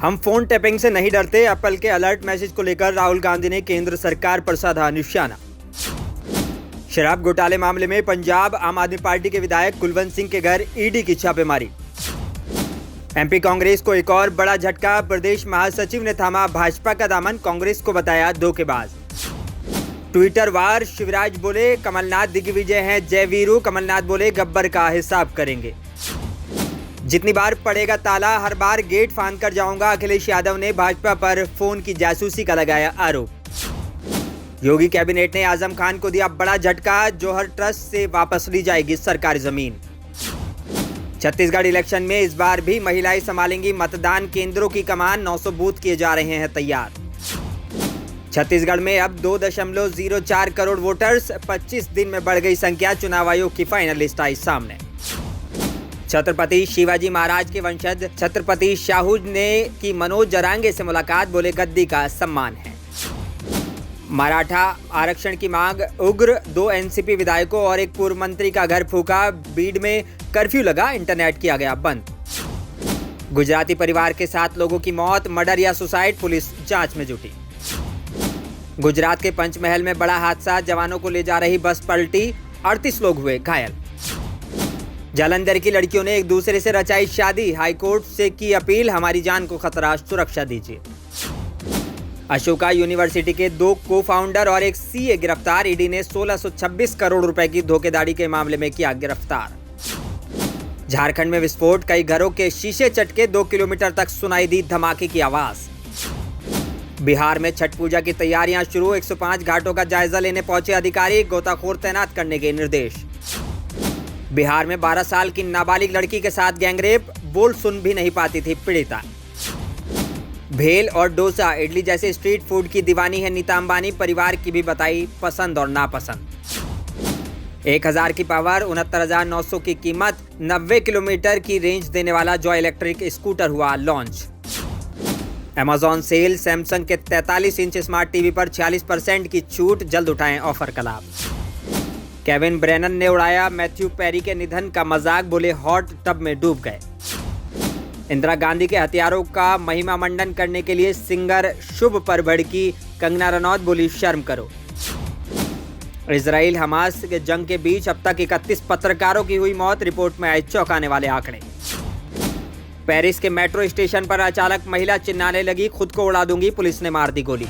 हम phone tapping से नहीं डरते। एप्पल के अलर्ट मैसेज को लेकर राहुल गांधी ने केंद्र सरकार पर साधा निशाना। शराब घोटाले मामले में पंजाब आम आदमी पार्टी के विधायक कुलवंत सिंह के घर ईडी की छापेमारी। एमपी कांग्रेस को एक और बड़ा झटका। प्रदेश महासचिव ने थामा भाजपा का दामन, कांग्रेस को बताया धोखेबाज। ट्विटर वार, शिवराज बोले कमलनाथ दिग्विजय हैं जय वीरू। कमलनाथ बोले गब्बर का हिसाब करेंगे। जितनी बार पड़ेगा ताला हर बार गेट फांद कर जाऊंगा। अखिलेश यादव ने भाजपा पर फोन की जासूसी का लगाया आरोप। योगी कैबिनेट ने आजम खान को दिया बड़ा झटका। जौहर ट्रस्ट से वापस ली जाएगी सरकारी जमीन। छत्तीसगढ़ इलेक्शन में इस बार भी महिलाएं संभालेंगी मतदान केंद्रों की कमान। 900 बूथ किए जा रहे हैं तैयार। छत्तीसगढ़ में अब 2.04 करोड़ वोटर्स। 25 दिन में बढ़ गई संख्या। चुनाव आयोग की फाइनल लिस्ट आई सामने। छत्रपति शिवाजी महाराज के वंशज छत्रपति शाहू ने की मनोज जरांगे से मुलाकात। बोले गद्दी का सम्मान है। मराठा आरक्षण की मांग उग्र। 2 एनसीपी विधायकों और एक पूर्व मंत्री का घर फूका। बीड में कर्फ्यू लगा, इंटरनेट किया गया बंद। गुजराती परिवार के 7 लोगों की मौत। मर्डर या सुसाइड, पुलिस जांच में जुटी। गुजरात के पंचमहल में बड़ा हादसा। जवानों को ले जा रही बस पलटी। 38 लोग हुए घायल। जालंधर की लड़कियों ने एक दूसरे से रचाई शादी। हाईकोर्ट से की अपील, हमारी जान को खतरा, सुरक्षा दीजिए। अशोका यूनिवर्सिटी के 2 को-फाउंडर और एक सीए गिरफ्तार। ईडी ने 1626 करोड़ रुपए की धोखेधड़ी के मामले में किया गिरफ्तार। झारखंड में विस्फोट, कई घरों के शीशे चटके। 2 किलोमीटर तक सुनाई दी धमाके की आवाज। बिहार में छठ पूजा की तैयारियां शुरू। 105 घाटों का जायजा लेने पहुंचे अधिकारी। गोताखोर तैनात करने के निर्देश। बिहार में 12 साल की नाबालिग लड़की के साथ गैंगरेप। बोल सुन भी नहीं पाती थी पीड़िता। भेल और डोसा, इडली जैसे स्ट्रीट फूड की दीवानी है नीता अंबानी। परिवार की भी बताई पसंद और नापसंद। 1000 की पावर, 69,900 की कीमत। 90 किलोमीटर की रेंज देने वाला जॉय इलेक्ट्रिक स्कूटर हुआ लॉन्च। अमेजॉन सेल, सैमसंग के 43 इंच स्मार्ट टीवी पर 46% की छूट। जल्द उठाएं ऑफर का लाभ। केविन ब्रेनन ने उड़ाया मैथ्यू पेरी के निधन का मजाक। बोले हॉट टब में डूब गए। इंदिरा गांधी के हथियारों का महिमा मंडन करने के लिए सिंगर शुभ पर भड़की। कंगना रनौत बोली शर्म करो। इजराइल हमास के जंग के बीच अब तक 31 पत्रकारों की हुई मौत। रिपोर्ट में आए चौंकाने वाले आंकड़े। पेरिस के मेट्रो स्टेशन पर अचानक महिला चिल्लाने लगी, खुद को उड़ा दूंगी, पुलिस ने मार दी गोली।